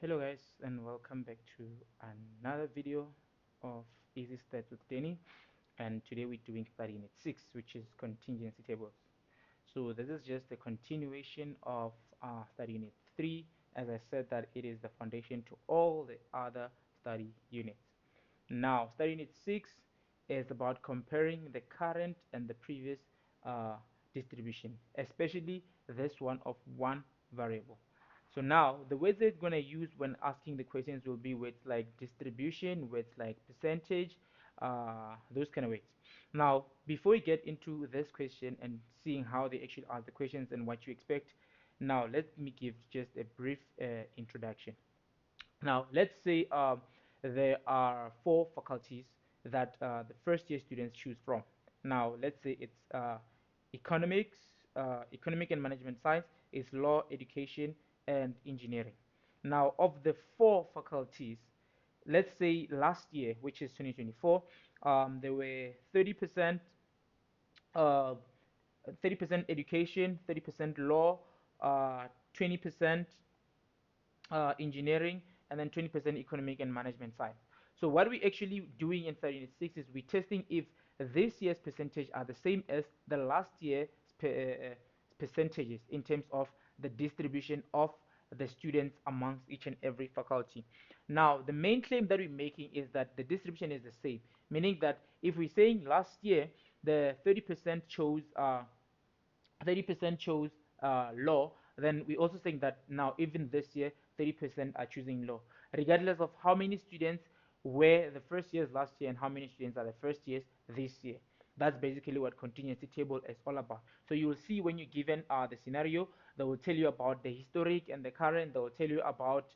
Hello guys, and welcome back to another video of Easy Stats with Danny. And today we're doing study unit 6, which is contingency tables. So this is just a continuation of study unit 3. As I said, that it is the foundation to all the other study units. Now study unit 6 is about comparing the current and the previous uh, distribution, especially this one of one variable. So now the words that it's going to use when asking the questions will be words like distribution, words like percentage, those kind of words. Now, before we get into this question and seeing how they actually ask the questions and what you expect, now let me give just a brief introduction. Now, let's say there are four faculties that the first year students choose from. Now, let's say it's economics, economic and management science, is law, education, and engineering. Now, of the four faculties, let's say last year, which is 2024, there were 30%, uh, 30% education, 30% law, 20% engineering, and then 20% economic and management science. So what we're actually doing in study unit 6 is we're testing if this year's percentage are the same as the last year's percentages in terms of the distribution of the students amongst each and every faculty. Now, the main claim that we're making is that the distribution is the same, meaning that if we're saying last year the 30% chose law, then we also saying that now even this year 30% are choosing law, regardless of how many students were the first years last year and how many students are the first years this year. That's basically what contingency table is all about. So you will see when you're given the scenario, they will tell you about the historic and the current. They will tell you about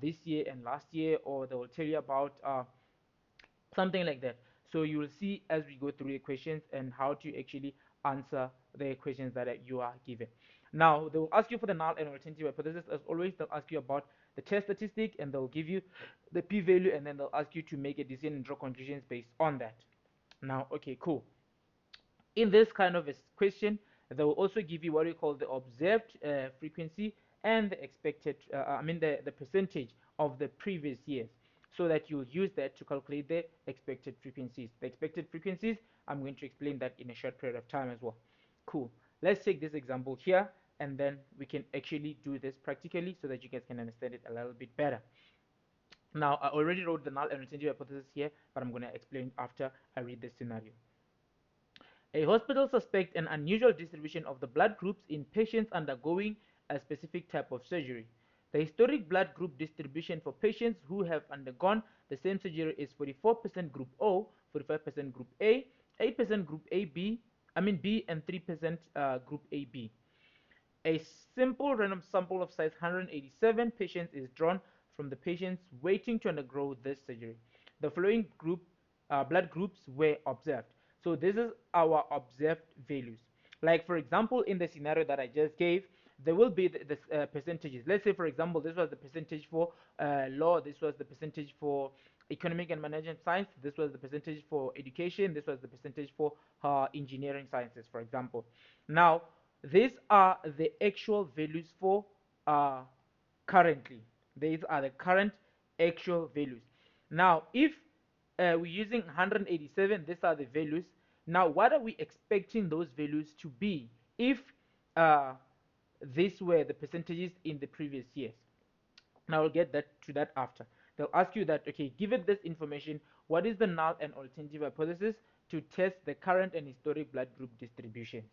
this year and last year, or they will tell you about something like that. So you will see as we go through the questions and how to actually answer the questions that you are given. Now they will ask you for the null and alternative hypothesis. As always, they'll ask you about the test statistic, and they'll give you the p-value, and then they'll ask you to make a decision and draw conclusions based on that. Now, okay, cool. In this kind of a question, they will also give you what we call the observed frequency and the expected, the percentage of the previous years, so that you'll use that to calculate the expected frequencies. The expected frequencies, I'm going to explain that in a short period of time as well. Cool. Let's take this example here, and then we can actually do this practically so that you guys can understand it a little bit better. Now, I already wrote the null and retentive hypothesis here, but I'm going to explain after I read this scenario. A hospital suspects an unusual distribution of the blood groups in patients undergoing a specific type of surgery. The historic blood group distribution for patients who have undergone the same surgery is 44% group O, 45% group A, 8% group AB, B, and 3% group AB. A simple random sample of size 187 patients is drawn from the patients waiting to undergo this surgery. The following blood groups were observed. So this is our observed values. Like for example, in the scenario that I just gave, there will be the percentages. Let's say for example, this was the percentage for law, this was the percentage for economic and management science, this was the percentage for education, this was the percentage for engineering sciences, for example. Now, these are the actual values for uh, currently. These are the current actual values. Now, if we're using 187, these are the values. Now, what are we expecting those values to be if uh, these were the percentages in the previous years? Now, I'll get that to that after. They'll ask you that, okay, given this information, what is the null and alternative hypothesis to test the current and historic blood group distributions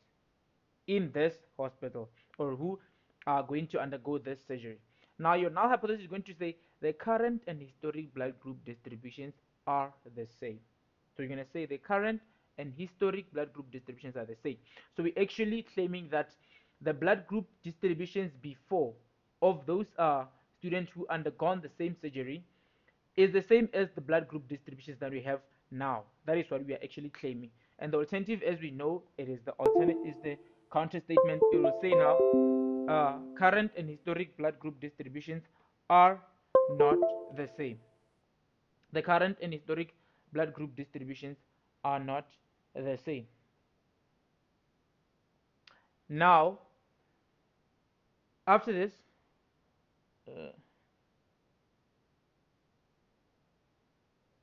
in this hospital, or who are going to undergo this surgery? Now, your null hypothesis is going to say the current and historic blood group distributions are the same. So you're going to say the current and historic blood group distributions are the same. So we're actually claiming that the blood group distributions before of those students who undergone the same surgery is the same as the blood group distributions that we have now. That is what we are actually claiming. And the alternative, as we know, it is the alternate is the counter statement. It will say now current and historic blood group distributions are not the same. The current and historic blood group distributions are not the same. Now, after this, uh,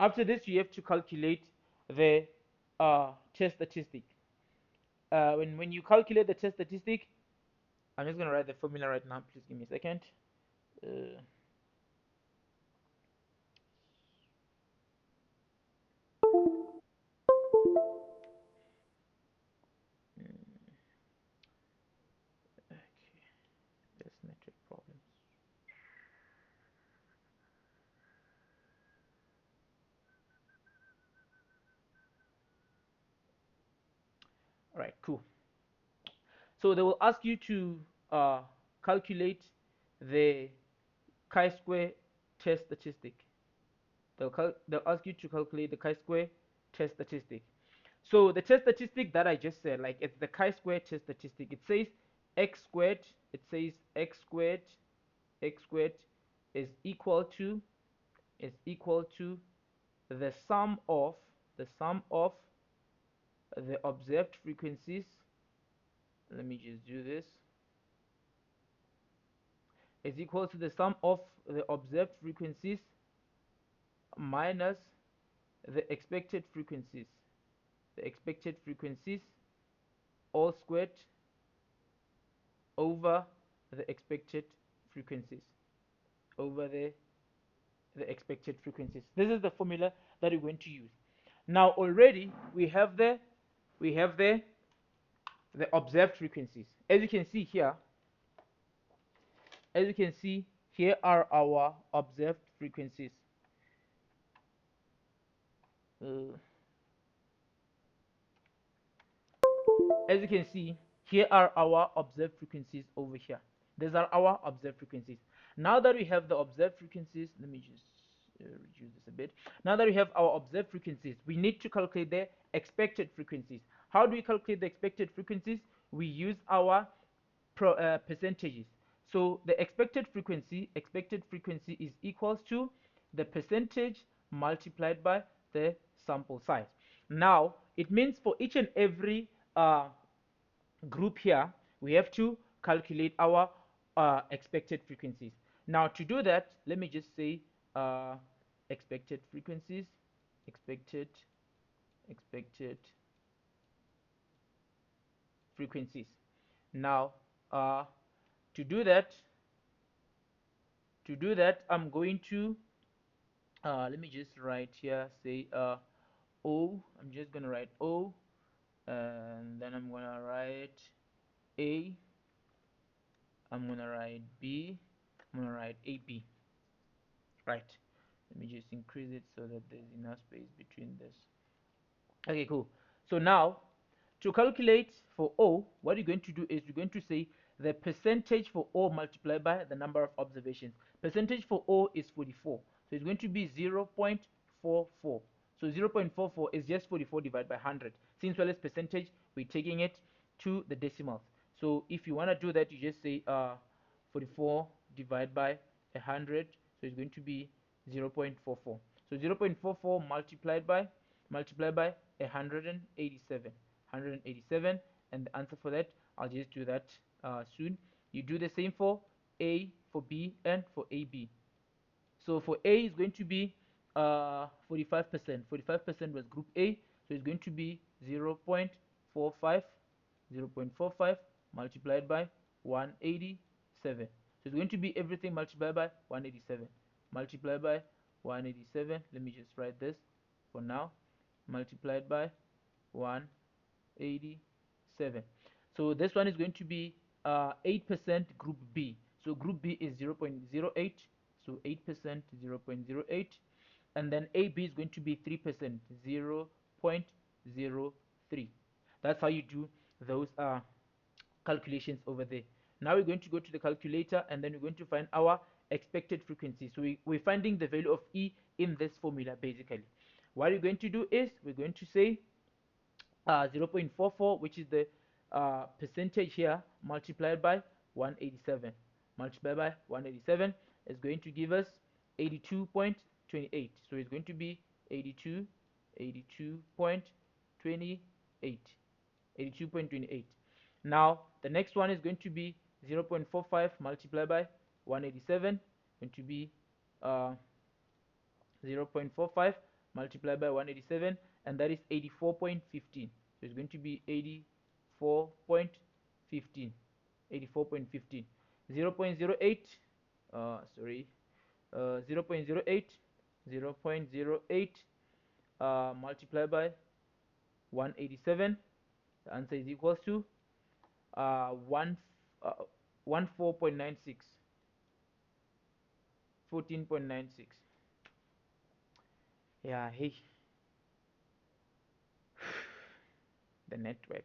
After this, you have to calculate the test statistic. When you calculate the test statistic, I'm just gonna write the formula right now. Please give me a second. Uh, okay, this network problems. All right, cool. So they will ask you to calculate the chi-square test statistic. They'll ask you to calculate the chi-square test statistic. So the test statistic that I just said, like it's the chi-square test statistic. It says x squared. It says x squared is equal to the sum of the observed frequencies. Let me just do this. Is equal to the sum of the observed frequencies minus the expected frequencies. The expected frequencies all squared over the expected frequencies over the expected frequencies. This is the formula that we're going to use. Now already we have the observed frequencies. As you can see here are our observed frequencies. Uh, as you can see, here are our observed frequencies over here. These are our observed frequencies. Now that we have the observed frequencies, let me just reduce this a bit. Now that we have our observed frequencies, we need to calculate the expected frequencies. How do we calculate the expected frequencies? We use our percentages. So the expected frequency is equals to the percentage multiplied by the sample size. Now it means for each and every group here, we have to calculate our expected frequencies. Now to do that, let me just say expected frequencies, expected frequencies. Now to do that, I'm going to let me just write here, say O. I'm just gonna write O, and then I'm gonna write A. I'm gonna write B. I'm gonna write AB. Right. Let me just increase it so that there's enough space between this. Okay, cool. So now to calculate for O, what you're going to do is you're going to say the percentage for O multiplied by the number of observations. Percentage for O is 44. So it's going to be 0.44. So 0.44 is just 44 divided by 100. Since well as percentage, we're taking it to the decimals. So if you want to do that, you just say 44 divided by 100. So it's going to be 0.44. So 0.44 multiplied by 187. 187, and the answer for that, I'll just do that soon. You do the same for A, for B, and for AB. So for A is going to be 45%. 45% was group A, so it's going to be 0.45 multiplied by 187. So it's going to be everything multiplied by 187. Multiplied by 187. Let me just write this for now. Multiplied by 187. So this one is going to be 8% group B. So group B is 0.08. So 8% 0.08. And then AB is going to be 3%, 0.03. That's how you do those calculations over there. Now we're going to go to the calculator, and then we're going to find our expected frequency. So we're finding the value of E in this formula basically. What we're going to do is we're going to say 0.44, which is the percentage here, multiplied by 187. Multiplied by 187 is going to give us 82.28. So it's going to be 82.28. 82.28. Now the next one is going to be 0.45 multiplied by 187, going to be 0.45 multiplied by 187, and that is 84.15. So it's going to be 84.15. 84.15. 0.08, sorry, 0.08, 0.08 multiplied by 187. The answer is equals to uh, 1 uh, 14.96. 14.96. Yeah, hey, the network.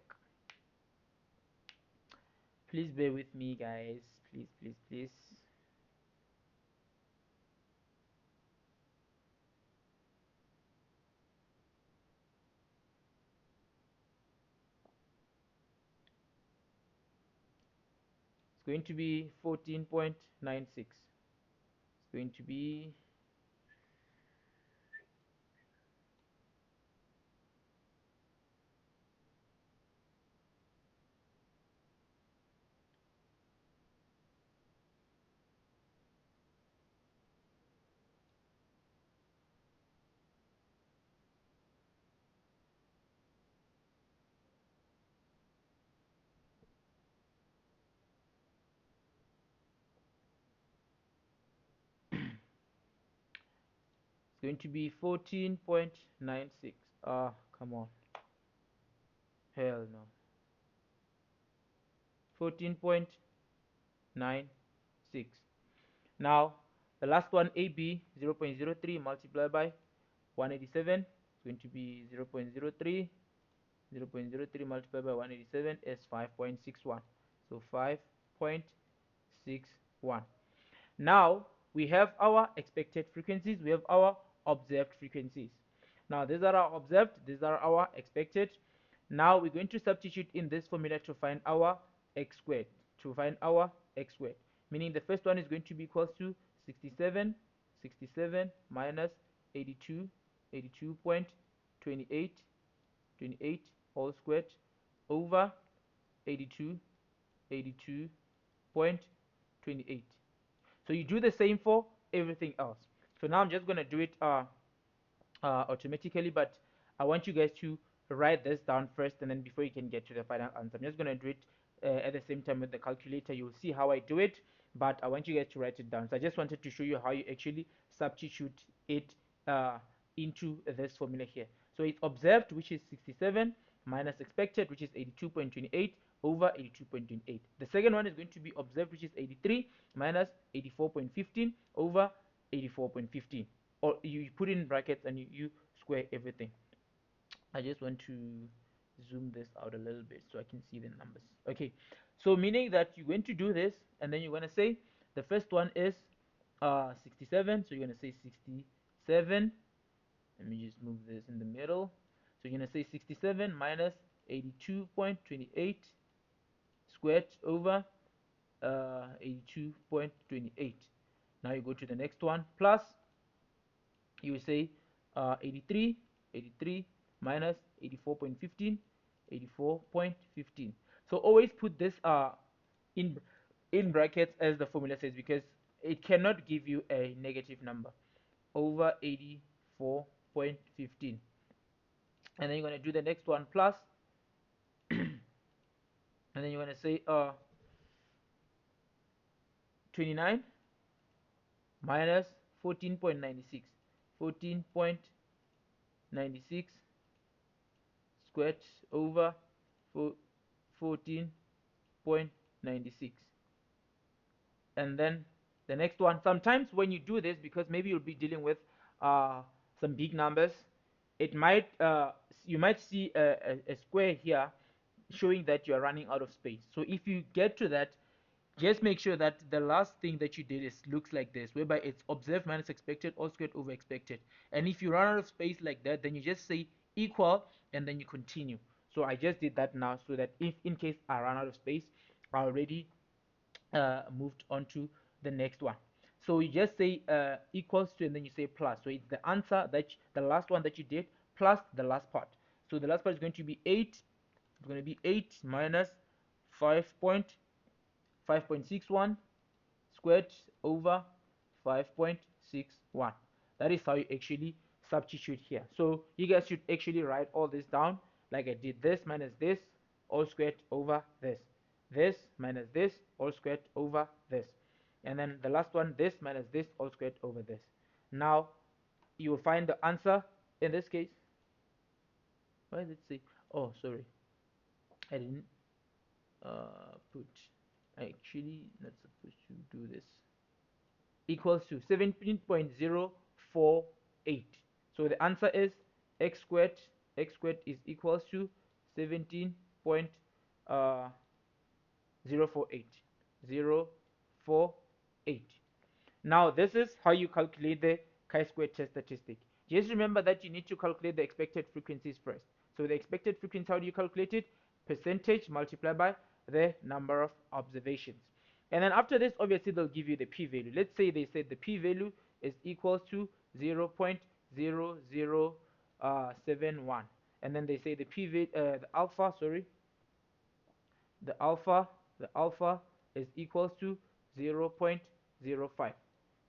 Please bear with me, guys. Please, please, please. It's going to be 14.96. It's going to be it's going to be 14.96. Ah, come on. Hell no. 14.96. Now, the last one, AB, 0.03 multiplied by 187. It's going to be 0.03. 0.03 multiplied by 187 is 5.61. So 5.61. Now we have our expected frequencies, we have our observed frequencies. Now these are our observed, these are our expected. Now we're going to substitute in this formula to find our x squared, meaning the first one is going to be equals to 67 minus 82, 82.28 whole squared over 82, 82.28. So you do the same for everything else. So now I'm just going to do it automatically, but I want you guys to write this down first, and then before you can get to the final answer, I'm just going to do it at the same time with the calculator. You'll see how I do it, but I want you guys to write it down. So I just wanted to show you how you actually substitute it uh, into this formula here. So it's observed, which is 67, minus expected, which is 82.28 over 82.28. The second one is going to be observed, which is 83, minus 84.15 over 84.15. Or you put in brackets and you square everything. I just want to zoom this out a little bit so I can see the numbers. Okay, so meaning that you're going to do this, and then you're going to say the first one is 67, so you're going to say 67. Let me just move this in the middle. So you're going to say 67 minus 82.28 squared over 82.28. Now you go to the next one, plus you will say 83 minus 84.15, 84.15. So always put this in brackets as the formula says, because it cannot give you a negative number, over 84.15. And then you're going to do the next one, plus and then you're going to say 29 minus 14.96, 14.96 squared over 14.96. And then the next one, sometimes when you do this, because maybe you'll be dealing with some big numbers, it might you might see a square here showing that you're running out of space. So if you get to that, just make sure that the last thing that you did is looks like this, whereby it's observed minus expected all squared over expected. And if you run out of space like that, then you just say equal and then you continue. So I just did that now, so that if in case I run out of space, I already moved on to the next one. So you just say equals to, and then you say plus. So it's the answer that the last one that you did plus the last part. So the last part is going to be 8. It's going to be 8 minus 5.61 squared over 5.61. That is how you actually substitute here. So you guys should actually write all this down like I did. This minus this all squared over this minus this all squared over this, and then the last one, this minus this all squared over this. Now you will find the answer in this case. Why did it say? Oh, sorry, I didn't put. Actually, not supposed to do this. Equals to 17.048. So the answer is x squared. X squared is equals to 17.048. 048. Now this is how you calculate the chi-square test statistic. Just remember that you need to calculate the expected frequencies first. So the expected frequency, how do you calculate it? Percentage multiplied by the number of observations. And then after this, obviously they'll give you the p-value. Let's say they said the p-value is equal to 0.0071, and then they say the p-value, the alpha, sorry, the alpha is equals to 0.05,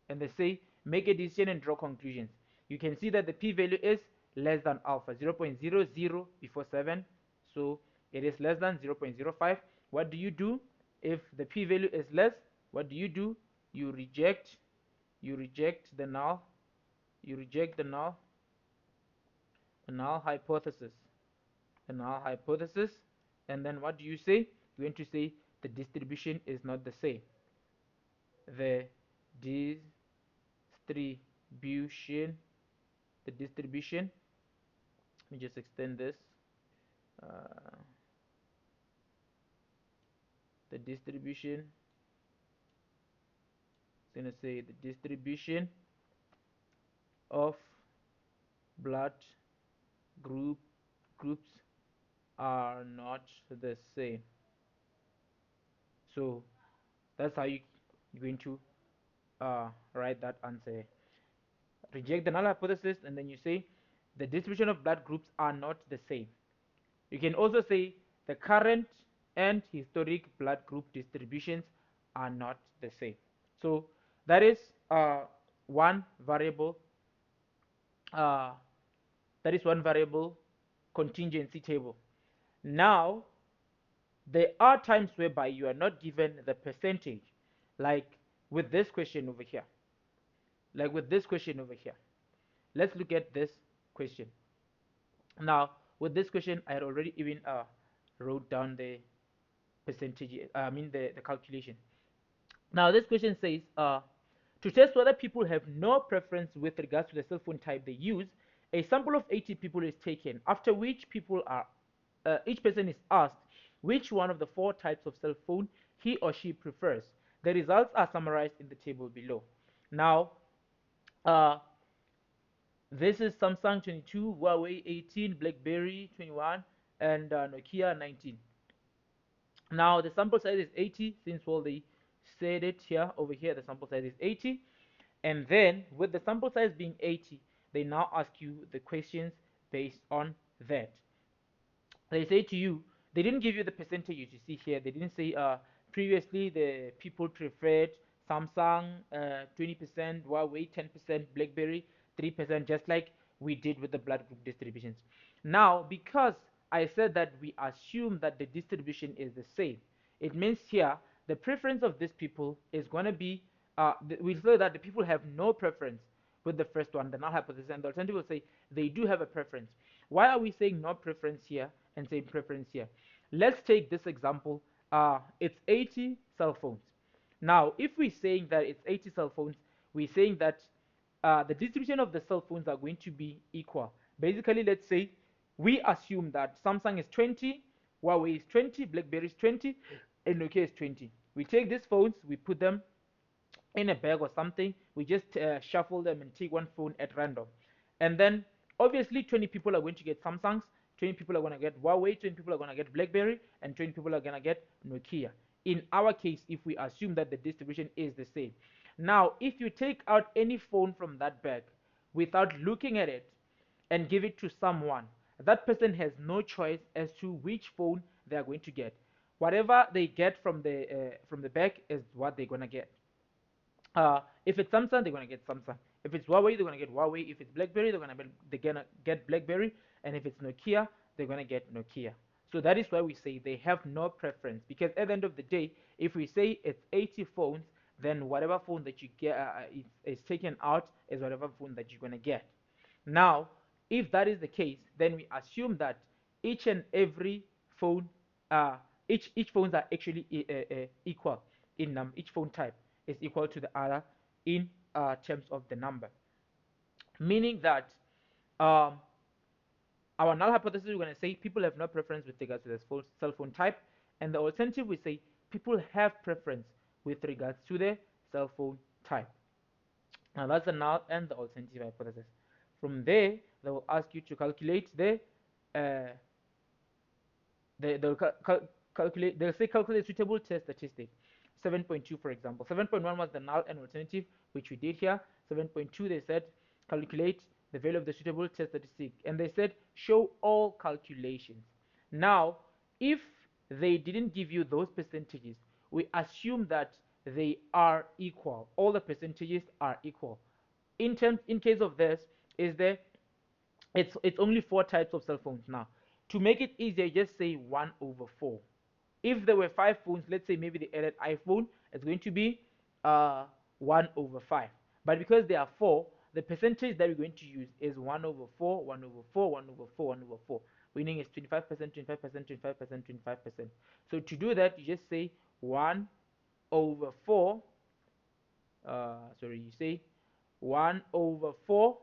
and they say make a decision and draw conclusions. You can see that the p-value is less than alpha, 0.00 before 7, so it is less than 0.05. What do you do if the p-value is less? What do? You reject the null, the null hypothesis, and then what do you say? You're going to say the distribution is not the same. The distribution, let me just extend this. The distribution, it's going to say the distribution of blood groups are not the same. So that's how you're going to write that answer. Reject the null hypothesis, and then you say the distribution of blood groups are not the same. You can also say the current and historic blood group distributions are not the same. So that is one variable. Contingency table. Now there are times whereby you are not given the percentage, like with this question over here. Let's look at this question. Now with this question, I had already even wrote down the percentage, the calculation. Now this question says to test whether people have no preference with regards to the cell phone type they use, a sample of 80 people is taken, after which each person is asked which one of the 4 types of cell phone he or she prefers. The results are summarized in the table below. Now this is Samsung 22, Huawei 18, BlackBerry 21, and Nokia 19. Now the sample size is 80, since they said it here over here, the sample size is 80. And then with the sample size being 80, they now ask you the questions based on that. They say to you, they didn't give you the percentages you see here. They didn't say previously the people preferred Samsung 20%, Huawei 10%, BlackBerry 3%, just like we did with the blood group distributions. Now, because I said that we assume that the distribution is the same, it means here the preference of these people is going to be, we say that the people have no preference with the first one, the null hypothesis, and the alternative will say they do have a preference. Why are we saying no preference here and saying preference here? Let's take this example. It's 80 cell phones. Now, if we're saying that it's 80 cell phones, we're saying that the distribution of the cell phones are going to be equal. Basically, let's say we assume that Samsung is 20, Huawei is 20, BlackBerry is 20, and Nokia is 20. We take these phones, we put them in a bag or something, we just shuffle them and take one phone at random. And then obviously 20 people are going to get Samsungs, 20 people are going to get Huawei, 20 people are going to get BlackBerry, and 20 people are going to get Nokia. In our case, if we assume that the distribution is the same. Now, if you take out any phone from that bag without looking at it and give it to someone, that person has no choice as to which phone they are going to get. Whatever they get from the bag is what they're going to get. If it's Samsung, they're gonna get Samsung. If it's Huawei, they're gonna get Huawei. If it's BlackBerry, they're gonna get BlackBerry. And if it's Nokia, they're gonna get Nokia. So that is why we say they have no preference. Because at the end of the day, if we say it's 80 phones, then whatever phone that you get is taken out is whatever phone that you're gonna get. Now, if that is the case, then we assume that each and every phone, uh, each phones are actually equal in each phone type is equal to the other in terms of the number, meaning that um, our null hypothesis, we're going to say people have no preference with regards to the cell phone type, and the alternative we say people have preference with regards to the cell phone type. Now that's the null and the alternative hypothesis. From there, they will ask you to calculate uh, they'll calculate. They'll say calculate suitable test statistic. 7.2, for example. 7.1 was the null and alternative, which we did here. 7.2, they said calculate the value of the suitable test statistic, and they said show all calculations. Now, if they didn't give you those percentages, we assume that they are equal. All the percentages are equal. In case of this, is there it's only four types of cell phones now. To make it easier, just say 1 over 4. If there were 5 phones, let's say maybe they added iPhone, it's going to be 1 over 5. But because there are 4, the percentage that we're going to use is 1 over 4, 1 over 4, 1 over 4, 1 over 4. Meaning it's 25%, 25%, 25%, 25%. So to do that, you just say 1 over 4. You say 1 over 4,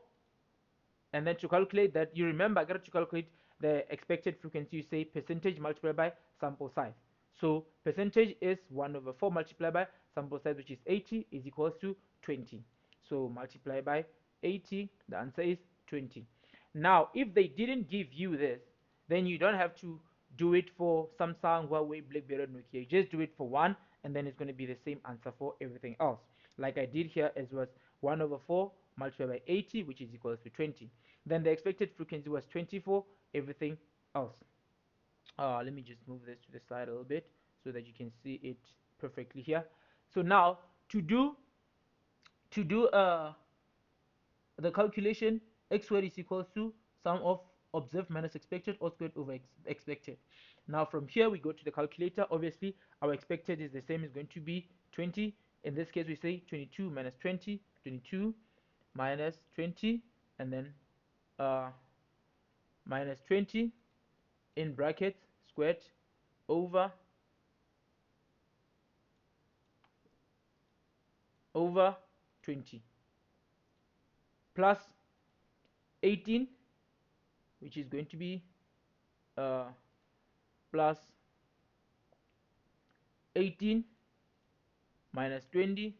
and then to calculate that, you remember I got to calculate the expected frequency. You say percentage multiplied by sample size. So percentage is 1 over 4 multiplied by sample size, which is 80, is equals to 20. So multiply by 80, the answer is 20. Now, if they didn't give you this, then you don't have to do it for Samsung, Huawei, BlackBerry, Nokia. You just do it for one, and then it's going to be the same answer for everything else. Like I did here, as was 1 over 4 multiplied by 80, which is equals to 20. Then the expected frequency was 24, everything else. Let me just move this to the side a little bit so that you can see it perfectly here. So now to do the calculation, x squared is equals to sum of observed minus expected or squared over expected. Now from here we go to the calculator. Obviously our expected is the same, is going to be 20. In this case we say 22 minus 20, 22 minus 20, and then minus 20 in brackets squared over 20 plus 18, which is going to be uh, plus 18 minus 20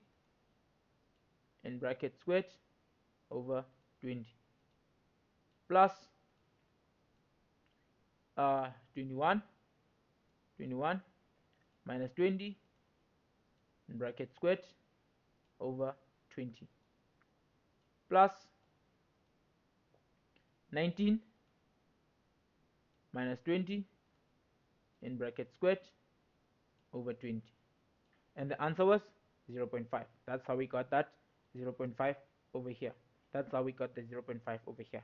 in bracket squared over 20 plus 21 minus 20 in bracket squared over 20 plus 19 minus 20 in bracket squared over 20, and the answer was 0.5. That's how we got that 0.5 over here. That's how we got the 0.5 over here.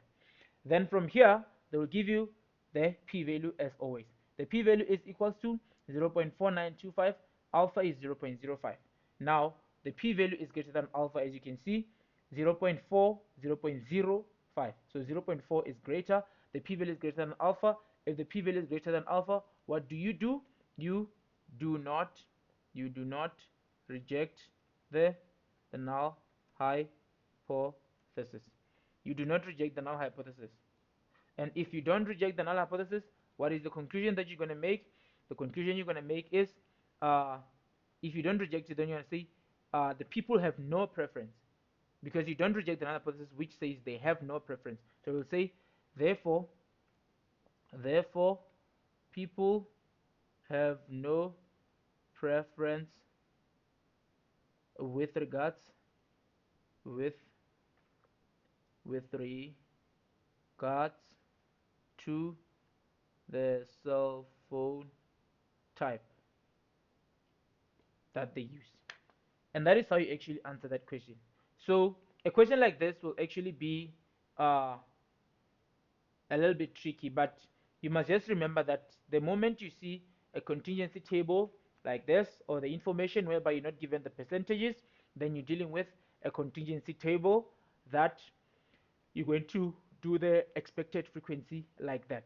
Then from here, they will give you the p-value as always. The p-value is equals to 0.4925. Alpha is 0.05. Now, the p-value is greater than alpha, as you can see, 0.4, 0.05. So 0.4 is greater. The p-value is greater than alpha. If the p-value is greater than alpha, what do? You do not reject the null hypothesis. You do not reject the null hypothesis. And if you don't reject the null hypothesis, what is the conclusion that you're going to make? The conclusion you're going to make is, if you don't reject it, then you're going to say the people have no preference, because you don't reject the null hypothesis, which says they have no preference. So we'll say, therefore, people have no preference with regards to the cell phone type that they use. And that is how you actually answer that question. So a question like this will actually be uh, a little bit tricky, but you must just remember that the moment you see a contingency table like this, or the information whereby you're not given the percentages, then you're dealing with a contingency table that you're going to do the expected frequency like that.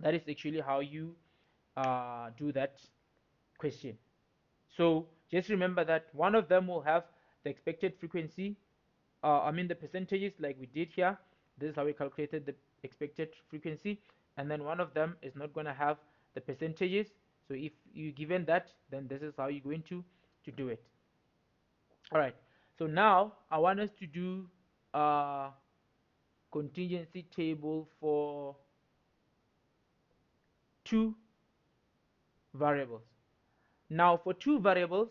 That is actually how you do that question. So just remember that one of them will have the expected frequency, the percentages like we did here. This is how we calculated the expected frequency. And then one of them is not going to have the percentages. So if you given that, then this is how you're going to do it. All right. So now I want us to do a contingency table for two variables. Now for two variables,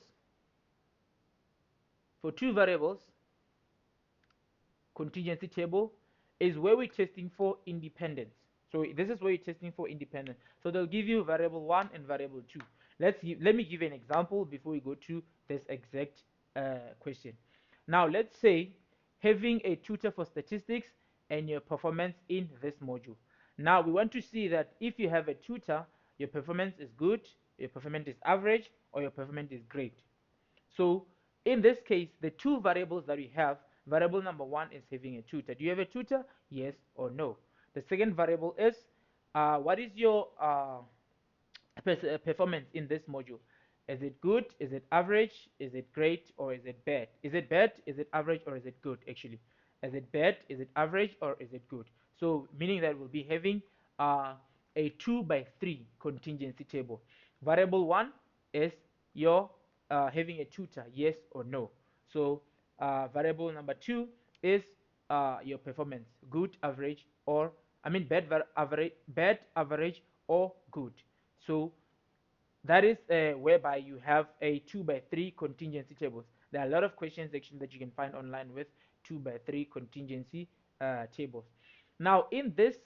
contingency table is where we're testing for independence. So this is where you're testing for independence. So they'll give you variable 1 and variable 2. Let me give you an example before we go to this exact question. Now let's say having a tutor for statistics and your performance in this module. Now we want to see that if you have a tutor, your performance is good, your performance is average, or your performance is great. So in this case, the two variables that we have, variable number 1 is having a tutor. Do you have a tutor? Yes or no. The second variable is what is your performance in this module? Is it good? Is it average? Is it great? Or is it bad? Is it bad? Is it average? Or is it good actually? Is it bad? Is it average? Or is it good? So meaning that we'll be having a 2 by 3 contingency table. Variable 1 is your having a tutor, yes or no. So variable number 2 is your performance, good, average, or bad, average, or good. So that is whereby you have a 2 by 3 contingency tables. There are a lot of questions actually that you can find online with 2 by 3 contingency tables. Now in this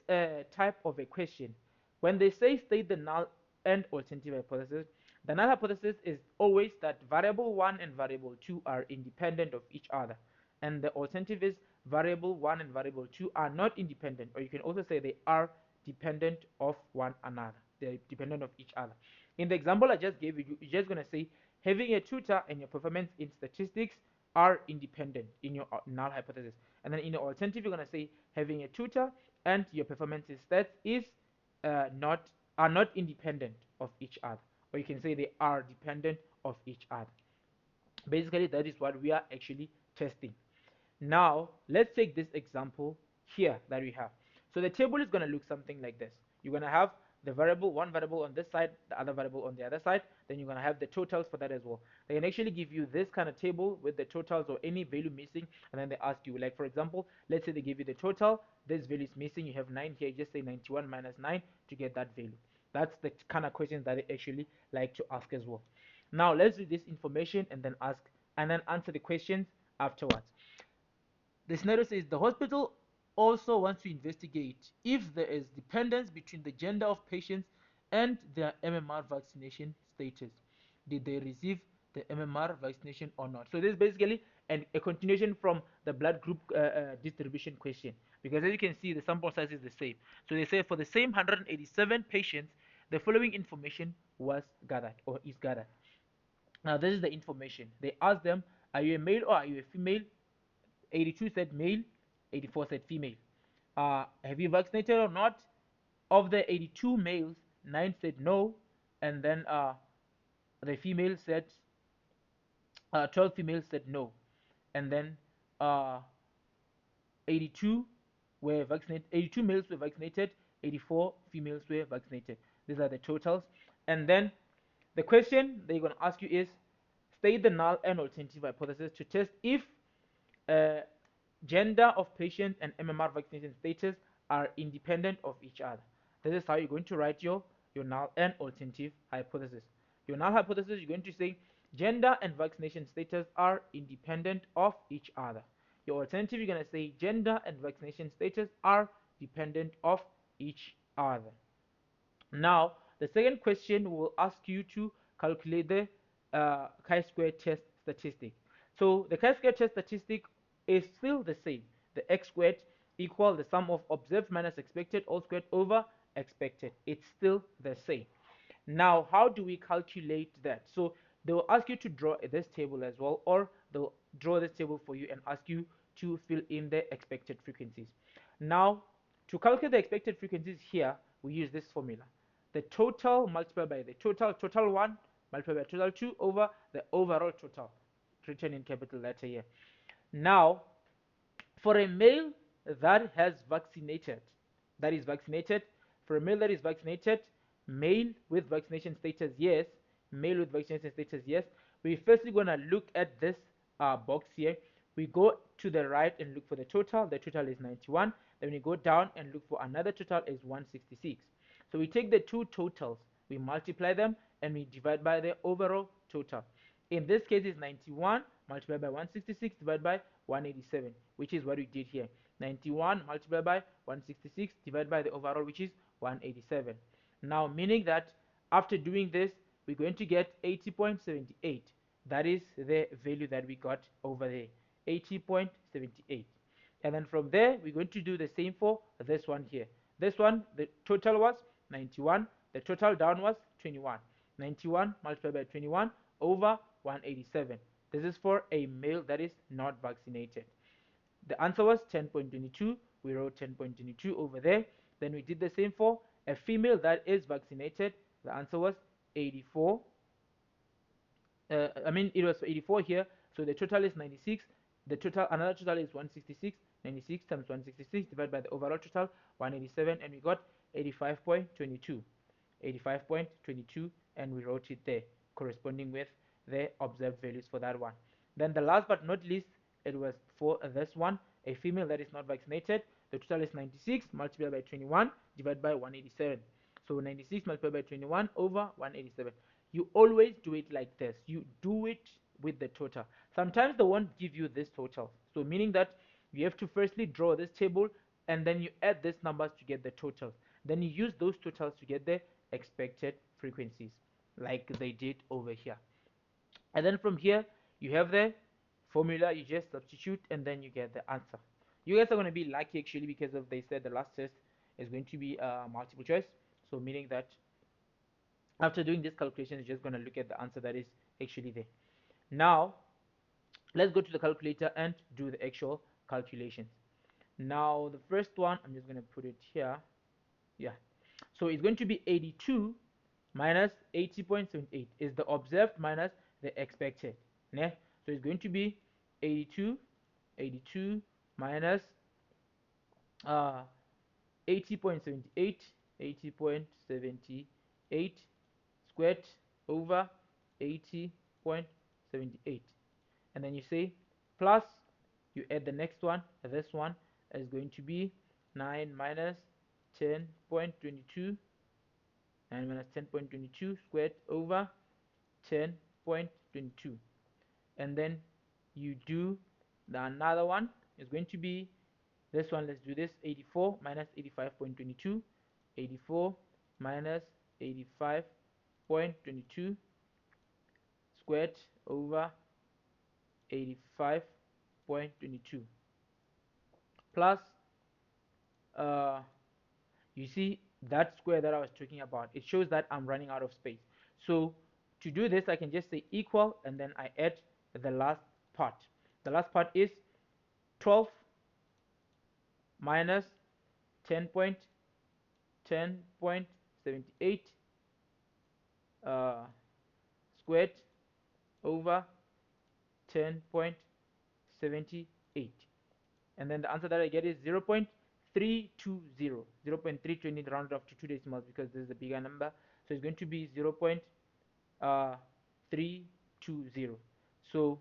type of a question, when they say state the null and alternative hypothesis, the null hypothesis is always that variable 1 and variable 2 are independent of each other, and the alternative is variable 1 and variable 2 are not independent, or you can also say they are dependent of one another. They're dependent of each other. In the example I just gave you, you're just going to say having a tutor and your performance in statistics are independent in your null hypothesis. And then in the alternative, you're going to say having a tutor and your performance in stats is not are not independent of each other. Or you can say they are dependent of each other. Basically, that is what we are actually testing. Now, let's take this example here that we have. So the table is going to look something like this. You're going to have the variable, one variable on this side, the other variable on the other side. Then you're going to have the totals for that as well. They can actually give you this kind of table with the totals or any value missing, and then they ask you, like for example, let's say they give you the total, this value is missing, you have 9 here, just say 91 minus 9 to get that value. That's the kind of questions that they actually like to ask as well. Now let's read this information and then answer the questions afterwards. The scenario says the hospital also wants to investigate if there is dependence between the gender of patients and their MMR vaccination status. Did they receive the MMR vaccination or not? So this is basically a continuation from the blood group distribution question, because as you can see the sample size is the same. So they say for the same 187 patients, the following information was gathered or is gathered. Now this is the information. They asked them, are you a male or are you a female? 82 said male, 84 said female. Have you vaccinated or not? Of the 82 males, 9 said no, and then the female said 12 females said no, and then uh, 82 were vaccinated. 82 males were vaccinated. 84 females were vaccinated. These are the totals. And then the question they're going to ask you is state the null and alternative hypothesis to test if uh, gender of patient and MMR vaccination status are independent of each other. This is how you're going to write your null and alternative hypothesis. Your null hypothesis, you're going to say gender and vaccination status are independent of each other. Your alternative, you're going to say gender and vaccination status are dependent of each other. Now, the second question will ask you to calculate the chi-square test statistic. So the chi-square test statistic is still the same. The x squared equal the sum of observed minus expected all squared over expected. It's still the same. Now, how do we calculate that? So they will ask you to draw this table as well, or they'll draw this table for you and ask you to fill in the expected frequencies. Now, to calculate the expected frequencies here, we use this formula. The total multiplied by the total 1 multiplied by total 2 over the overall total, written in capital letter here. Now, for a male that has vaccinated, that is vaccinated, for a male that is vaccinated, male with vaccination status yes, male with vaccination status yes, we're firstly going to look at this box here. We go to the right and look for the total is 91. Then we go down and look for another total is 166. So we take the two totals, we multiply them, and we divide by the overall total. In this case, it's 91 multiplied by 166 divided by 187, which is what we did here. 91 multiplied by 166 divided by the overall, which is 187. Now, meaning that after doing this, we're going to get 80.78. That is the value that we got over there, 80.78. And then from there, we're going to do the same for this one here. This one, the total was 91. The total down was 21. 91 multiplied by 21 over 187. This is for a male that is not vaccinated. The answer was 10.22. We wrote 10.22 over there. Then we did the same for a female that is vaccinated. The answer was 84. It was 84 here. So the total is 96. Another total is 166. 96 times 166 divided by the overall total, 187, and we got 85.22. 85.22, and we wrote it there, corresponding with the observed values for that one. Then the last but not least, it was for this one, a female that is not vaccinated. The total is 96 multiplied by 21 divided by 187. So 96 multiplied by 21 over 187. You always do it like this. You do it with the total. Sometimes they won't give you this total. So meaning that you have to firstly draw this table and then you add these numbers to get the totals. Then you use those totals to get the expected frequencies like they did over here. And then from here, you have the formula, you just substitute and then you get the answer. You guys are going to be lucky actually because of they said the last test is going to be multiple choice. So meaning that after doing this calculation, you're just going to look at the answer that is actually there. Now, let's go to the calculator and do the actual calculations. Now, the first one, I'm just going to put it here. Yeah. So it's going to be 82 minus 80.78 is the observed minus the expected. Yeah? So it's going to be 82 minus 80.78 squared over 80.78, and then you say plus, you add the next one. This one is going to be 9 minus 10.22, 9 minus 10.22 squared over 10.22, and then you do the another one is going to be this one. Let's do this. 84 minus 85.22, 84 minus 85.22 squared over 85.22 plus you see that square that I was talking about, it shows that I'm running out of space. So to do this, I can just say equal and then I add the last part. The last part is 12 minus 10.78 squared over 10.78, and then the answer that I get is 0.320. 0.320 rounded off to 2 decimals because this is a bigger number, so it's going to be 0.320. So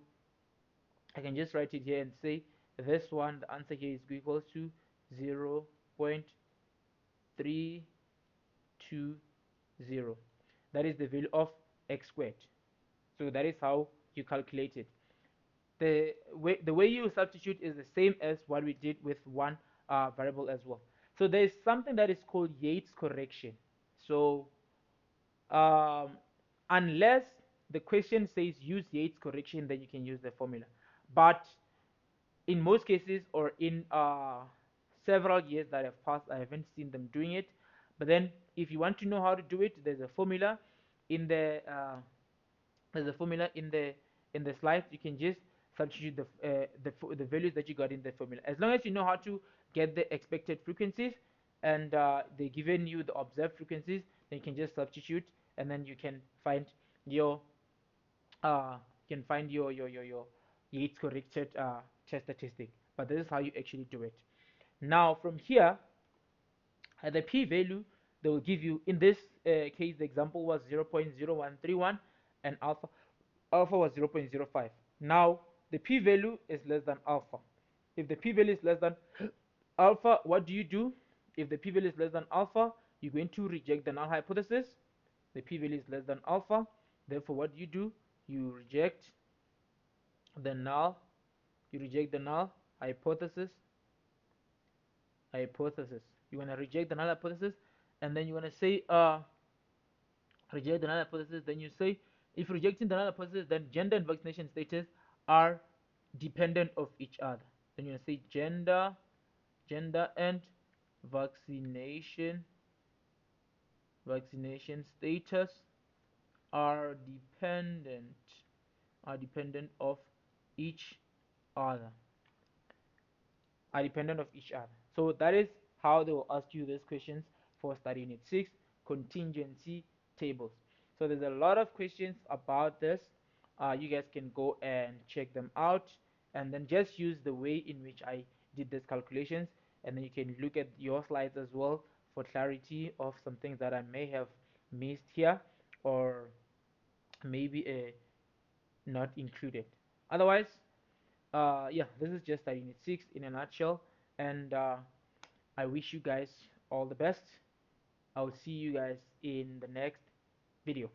I can just write it here and say this one, the answer here is equal to 0.320. That is the value of x squared. So that is how you calculate it. The way you substitute is the same as what we did with one variable as well. So there is something that is called Yates correction. So unless the question says use Yates correction, then you can use the formula. But in most cases, or in several years that have passed, I haven't seen them doing it. But then if you want to know how to do it, there's a formula in the slides. You can just substitute the values that you got in the formula, as long as you know how to get the expected frequencies, and they given you the observed frequencies, then you can just substitute, and then you can find your uh, Yates corrected test statistic. But this is how you actually do it. Now from here, the p-value they will give you, in this case the example was 0.0131, and alpha was 0.05. Now the p-value is less than alpha. If the p-value is less than alpha, what do you do? If the p-value is less than alpha, you're going to reject the null hypothesis. The p-value is less than alpha, therefore what do? You reject the null you reject the null hypothesis. You want to reject the null hypothesis, and then you want to say reject the null hypothesis. Then you say, if rejecting the null hypothesis, then gender and vaccination status are dependent of each other. Then you want to say gender and vaccination status are dependent of each other So that is how they will ask you these questions for study unit 6, contingency tables. So there's a lot of questions about this. You guys can go and check them out, and then just use the way in which I did these calculations, and then you can look at your slides as well for clarity of some things that I may have missed here, or maybe not included. Otherwise, yeah, this is just study unit 6 in a nutshell, and I wish you guys all the best. I'll see you guys in the next video.